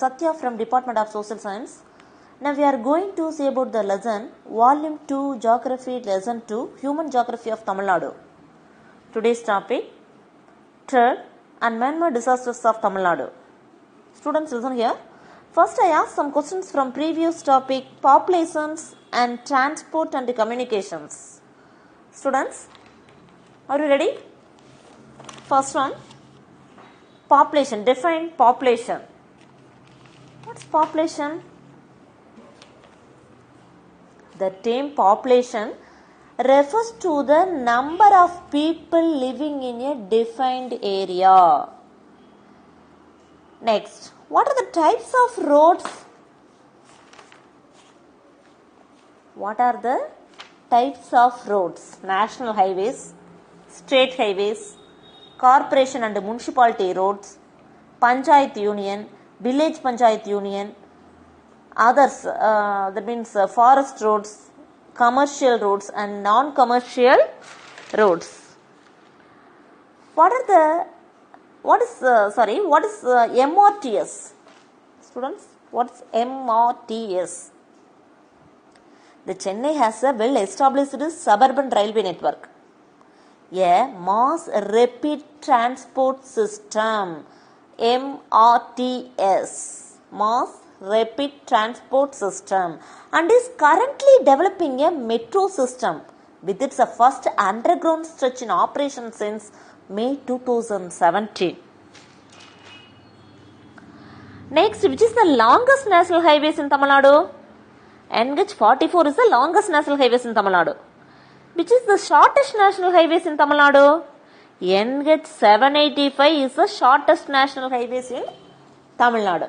Satya from Department of Social Science. Now we are going to see about the lesson Volume 2 Geography Lesson 2 Human Geography of Tamil Nadu. Today's topic Flood and Man-made disasters of Tamil Nadu. Students, listen here. First I asked some questions from previous topic populations and transport and communications. Students, are you ready? First one, population. Define population. What's population? The term population refers to the number of people living in a defined area. Next, what are the types of roads? What are the types of roads? National highways, state highways, corporation and municipality roads, panchayat union, village panchayat union, others, that means forest roads, commercial roads and non-commercial roads. What is MRTS? Students, what is MRTS? The Chennai has a well-established suburban railway network. A mass rapid transport system, MRTS, mass rapid transport system, and is currently developing a metro system with its first underground stretch in operation since May 2017. Next, which is the longest national highways in Tamil Nadu? NH 44 is the longest national highways in Tamil Nadu. Which is the shortest national highways in Tamil Nadu? NH 785 is the shortest national highways in Tamil Nadu.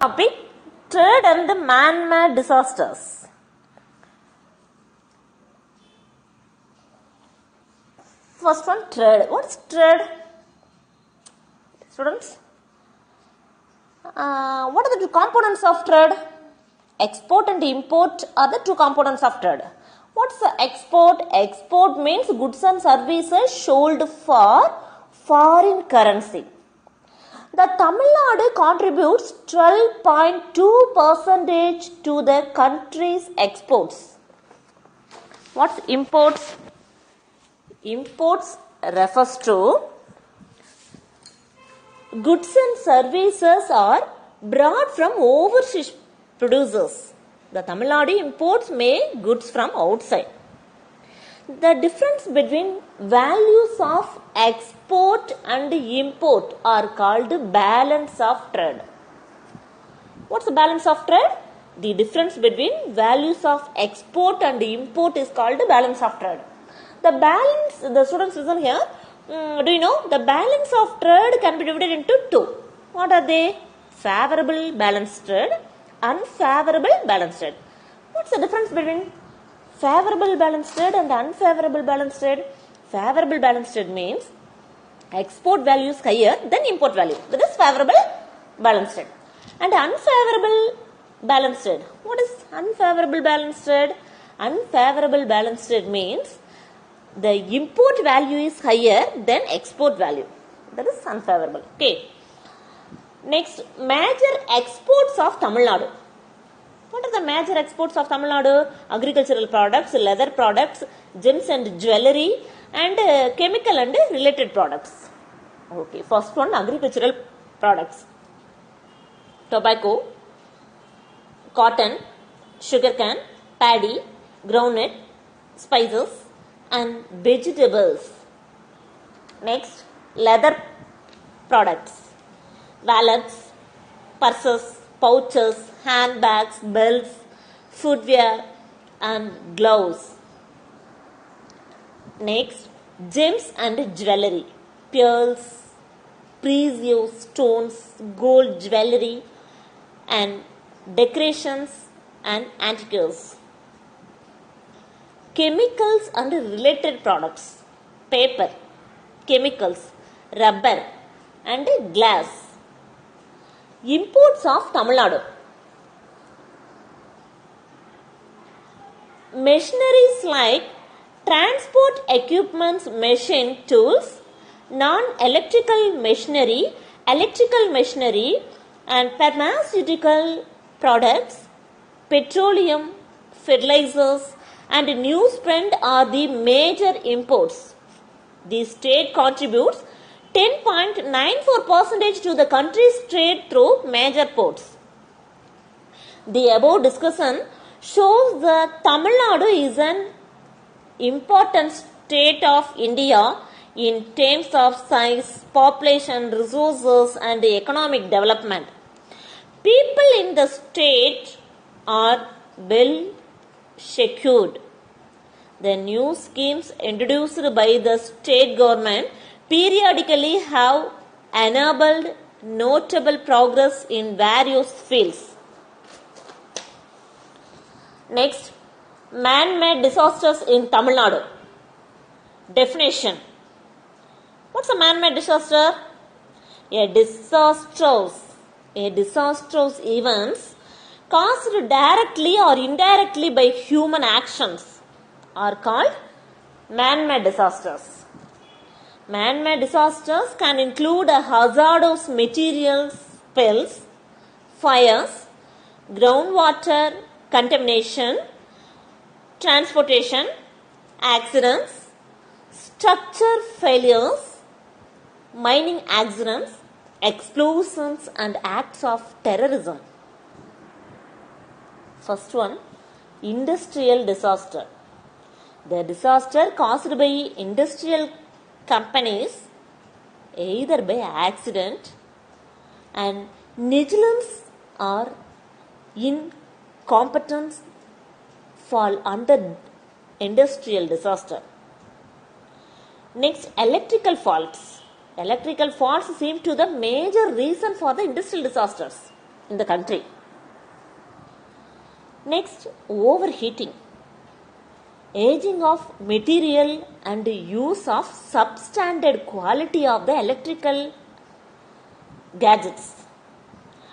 Topic, trade and the man-made disasters. First one, trade. What is trade? Students? What are the two components of trade? Export and import are the two components of trade. What's the export? Export means goods and services sold for foreign currency. The Tamil Nadu contributes 12.2% to the country's exports. What's imports? Imports refers to goods and services are brought from overseas producers. The Tamil Nadu imports goods from outside. The difference between values of export and import are called balance of trade. What's the balance of trade? The difference between values of export and import is called balance of trade. The balance, the students listen here. Do you know the balance of trade can be divided into two? What are they? Favorable balance trade, unfavorable balance trade. What's the difference between favorable balance trade and unfavorable balance trade? Favorable balance trade means export value is higher than import value. That is favorable balance trade. And unfavorable balance trade. What is unfavorable balance trade? Unfavorable balance trade means the import value is higher than export value. That is unfavorable. Okay. Next, major exports of Tamil Nadu. What are the major exports of Tamil Nadu? Agricultural products, leather products, gems and jewellery, and chemical and related products. Okay, first one, agricultural products. Tobacco, cotton, sugarcane, paddy, groundnut, spices, and vegetables. Next, leather products. Wallets, purses, pouches, handbags, belts, footwear and gloves. Next, gems and jewellery. Pearls, precious stones, gold jewellery and decorations and antiques. Chemicals and related products. Paper, chemicals, rubber and glass. Imports of Tamil Nadu. Machineries like transport equipments, machine tools, non-electrical machinery, electrical machinery and pharmaceutical products, petroleum, fertilizers and newsprint are the major imports. The state contributes 10.94% to the country's trade through major ports. The above discussion shows that Tamil Nadu is an important state of India in terms of size, population, resources and economic development. People in the state are well secured. The new schemes introduced by the state government periodically have enabled notable progress in various fields. Next, man-made disasters in Tamil Nadu. Definition. What's a man-made disaster? A disastrous events caused directly or indirectly by human actions are called man-made disasters. Man-made disasters can include hazardous materials spills, fires, groundwater contamination, transportation, accidents, structure failures, mining accidents, explosions and acts of terrorism. First one, industrial disaster. The disaster caused by industrial companies either by accident and negligence or incompetence fall under industrial disaster. Next, electrical faults. Electrical faults seem to the major reason for the industrial disasters in the country. Next, overheating. Aging of material and use of substandard quality of the electrical gadgets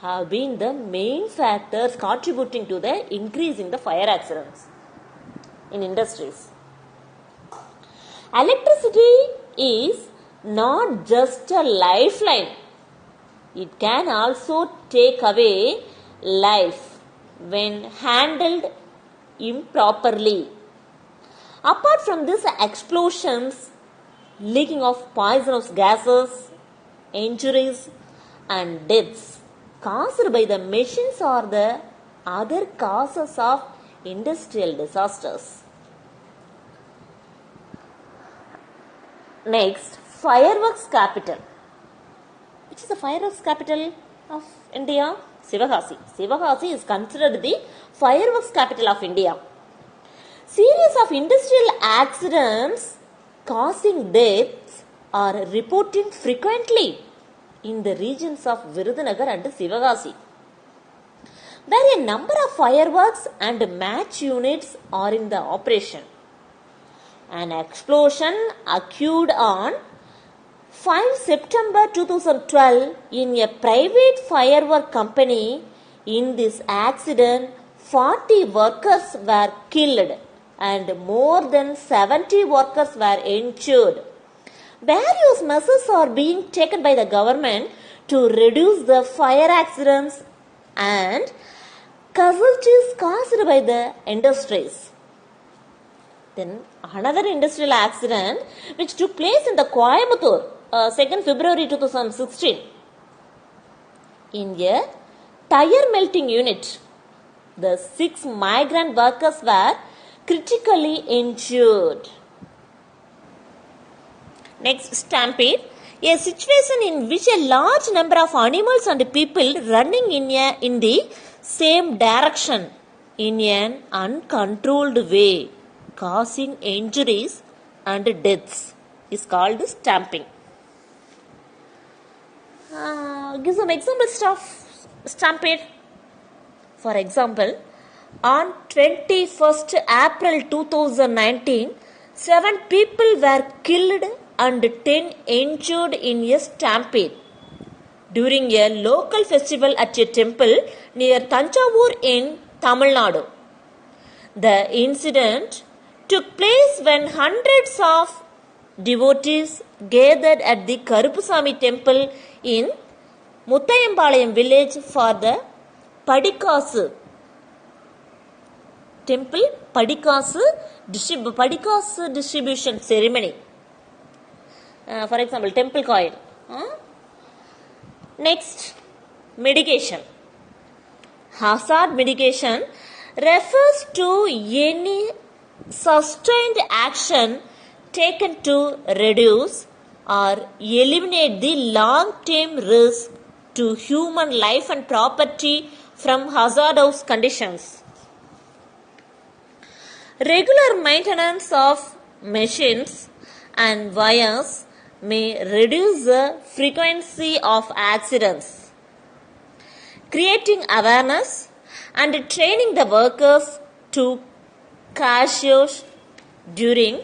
have been the main factors contributing to the increase in the fire accidents in industries. Electricity is not just a lifeline. It can also take away life when handled improperly. Apart from this, explosions, leaking of poisonous gases, injuries and deaths caused by the machines are the other causes of industrial disasters. Next, fireworks capital. Which is the fireworks capital of India? Sivagasi. Sivagasi is considered the fireworks capital of India. Series of industrial accidents causing deaths are reported frequently in the regions of Virudhunagar and Sivagasi, where a number of fireworks and match units are in the operation. An explosion occurred on 5 September 2012 in a private firework company. In this accident, 40 workers were killed and more than 70 workers were injured. Various measures are being taken by the government to reduce the fire accidents and casualties caused by the industries. Then another industrial accident which took place in the Coimbatore, 2nd February 2016. In a tire melting unit, the 6 migrant workers were critically injured. Next, stampede. A situation in which a large number of animals and people running in the same direction in an uncontrolled way, causing injuries and deaths, is called stamping. Give some examples of stampede. For example, on 21st April 2019, 7 people were killed and 10 injured in a stampede during a local festival at a temple near Thanjavur in Tamil Nadu. The incident took place when hundreds of devotees gathered at the Karupusami temple in Muttayampalayam village for the Padikasu temple Padikasu distribution ceremony. For example, temple coin. Next, medication. Hazard medication refers to any sustained action taken to reduce or eliminate the long-term risk to human life and property from hazardous conditions. Regular maintenance of machines and wires may reduce the frequency of accidents. Creating awareness and training the workers to cautious during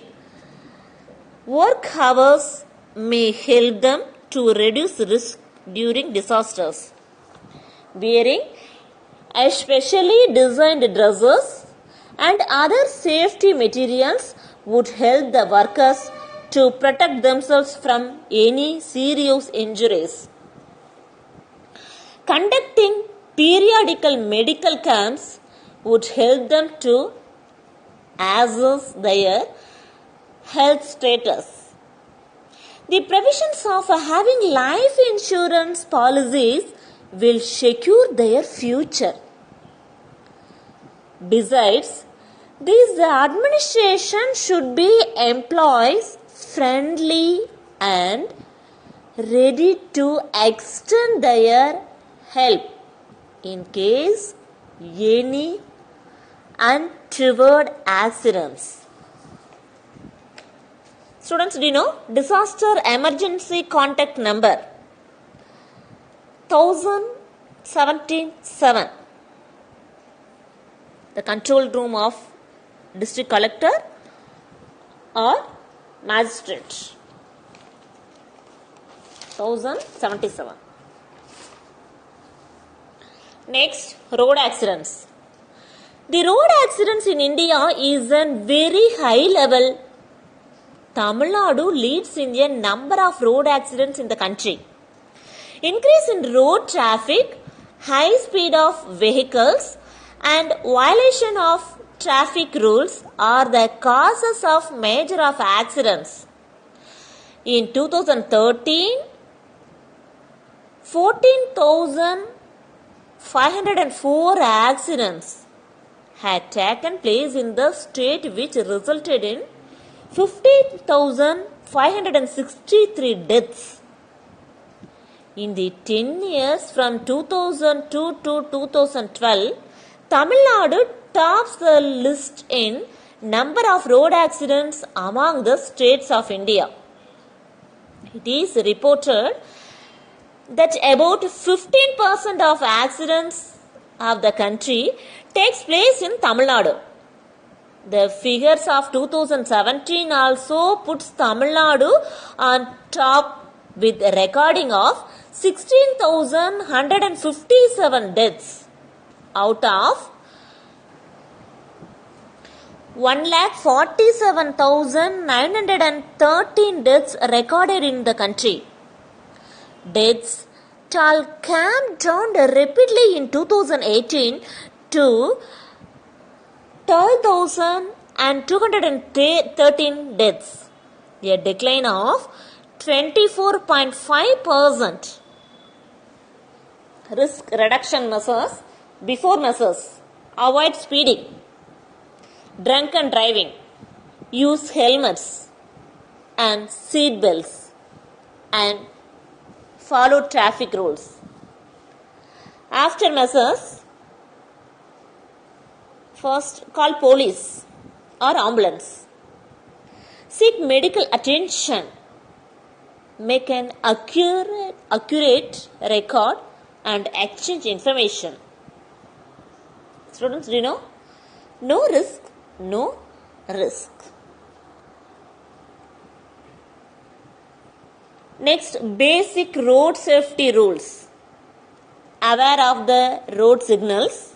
work hours may help them to reduce risk during disasters. Wearing especially designed dresses and other safety materials would help the workers to protect themselves from any serious injuries. Conducting periodical medical camps would help them to assess their health status. The provisions of having life insurance policies will secure their future. Besides, this administration should be employees friendly and ready to extend their help in case any untoward accidents. Students, do you know disaster emergency contact number 1077? The control room of district collector or magistrate. 1077. Next, road accidents. The road accidents in India is a very high level. Tamil Nadu leads in the number of road accidents in the country. Increase in road traffic, high speed of vehicles and violation of traffic rules are the causes of major of accidents. In 2013, 14,504 accidents had taken place in the state, which resulted in 15,563 deaths. In the 10 years from 2002 to 2012, Tamil Nadu tops the list in number of road accidents among the states of India. It is reported that about 15% of accidents of the country takes place in Tamil Nadu. The figures of 2017 also puts Tamil Nadu on top with a recording of 16,157 deaths out of 1,47,913 deaths recorded in the country. Deaths toll came down rapidly in 2018 to 12,213 deaths, a decline of 24.5%. Risk reduction measures. Before measures: avoid speeding, drunken driving, use helmets and seat belts, and follow traffic rules. After measures: first, call police or ambulance. Seek medical attention. Make an accurate record and exchange information. Students, do you know? No risk, no risk. Next, basic road safety rules. Aware of the road signals.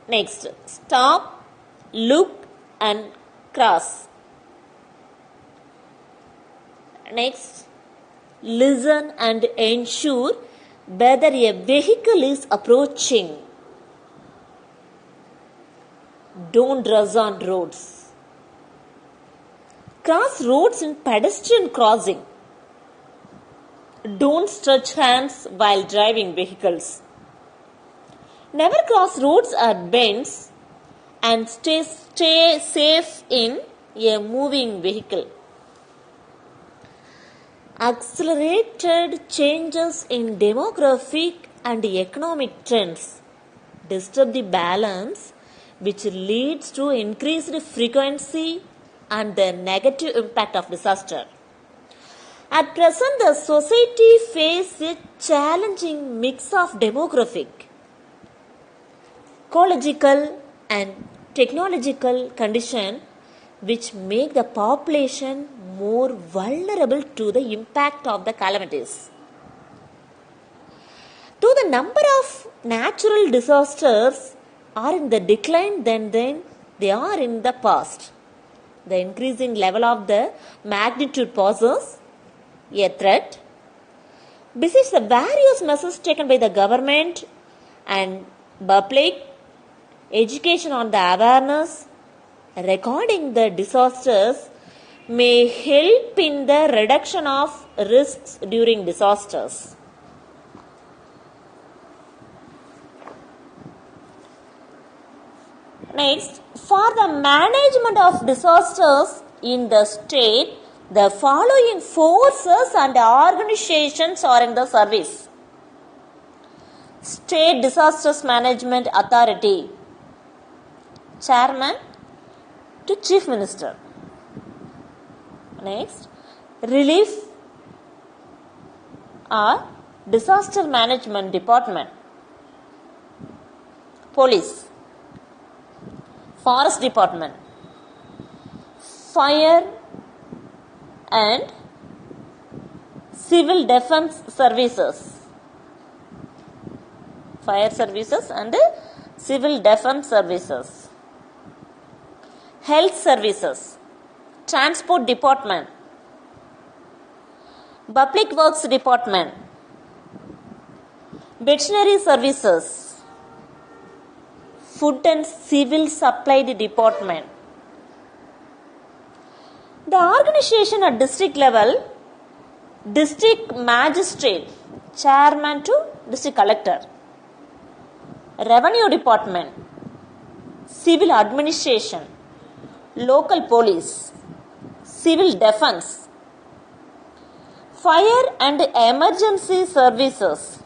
Next, stop, look and cross. Next, listen and ensure whether a vehicle is approaching. Don't rush on roads. Cross roads in pedestrian crossing. Don't stretch hands while driving vehicles. Never cross roads or bends and stay safe in a moving vehicle. Accelerated changes in demographic and economic trends disturb the balance, which leads to increased frequency and the negative impact of disaster. At present, the society faces a challenging mix of demographic, ecological and technological conditions which make the population more vulnerable to the impact of the calamities. Though the number of natural disasters are in the decline than they are in the past, the increasing level of the magnitude poses a threat. Besides the various measures taken by the government and public, education on the awareness, recording the disasters may help in the reduction of risks during disasters. Next, for the management of disasters in the state, the following forces and organizations are in the service. State Disasters Management Authority, Chairman to Chief Minister. Next, Relief or Disaster Management Department, Police, Forest Department, Fire and Civil Defense Services, Fire Services and Civil Defense Services, Health Services, Transport Department, Public Works Department, Veterinary Services, Food and Civil Supply Department. The organization at district level, District Magistrate, Chairman to District Collector, Revenue Department, Civil Administration, Local Police, Civil Defense, Fire and Emergency Services,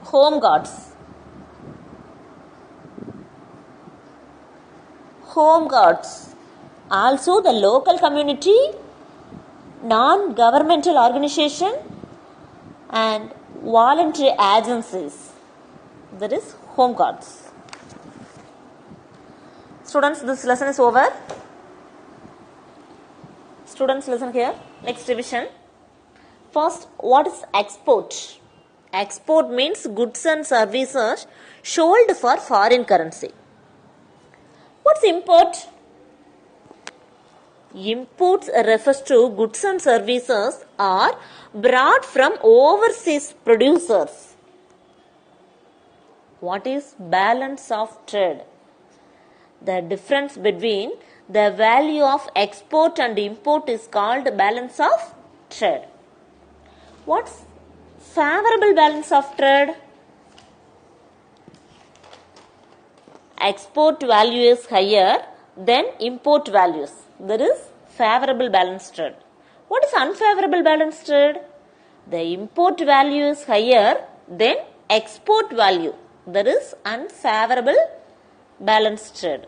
Home Guards, also the local community, non-governmental organization and voluntary agencies, that is Home Guards. Students, this lesson is over. Students, listen here. Next revision. First, what is export? Export means goods and services sold for foreign currency. What's import? Imports refers to goods and services are brought from overseas producers. What is balance of trade? The difference between the value of export and import is called balance of trade. What's favorable balance of trade? Export value is higher than import values. There is favorable balance trade. What is unfavorable balance trade? The import value is higher than export value. There is unfavorable balance trade.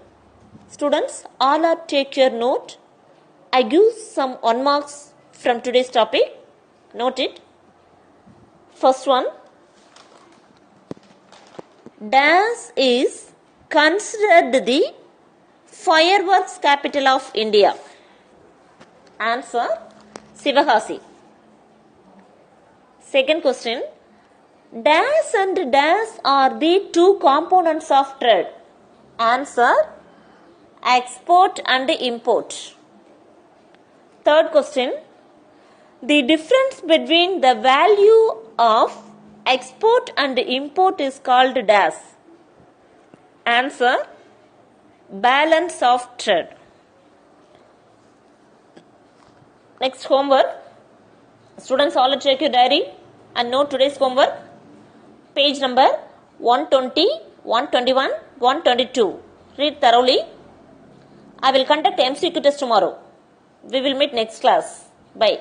Students, all are take your note. I give some 1 marks from today's topic. Note it. First one. Dash is considered the fireworks capital of India. Answer, Sivakasi. Second question. Dash and dash are the two components of trade. Answer, export and import. Third question, the difference between the value of export and import is called dash. Answer, balance of trade. Next homework. Students, all check your diary and note today's homework. Page number 120, 121, 122. Read thoroughly. I will conduct MCQ test tomorrow. We will meet next class. Bye.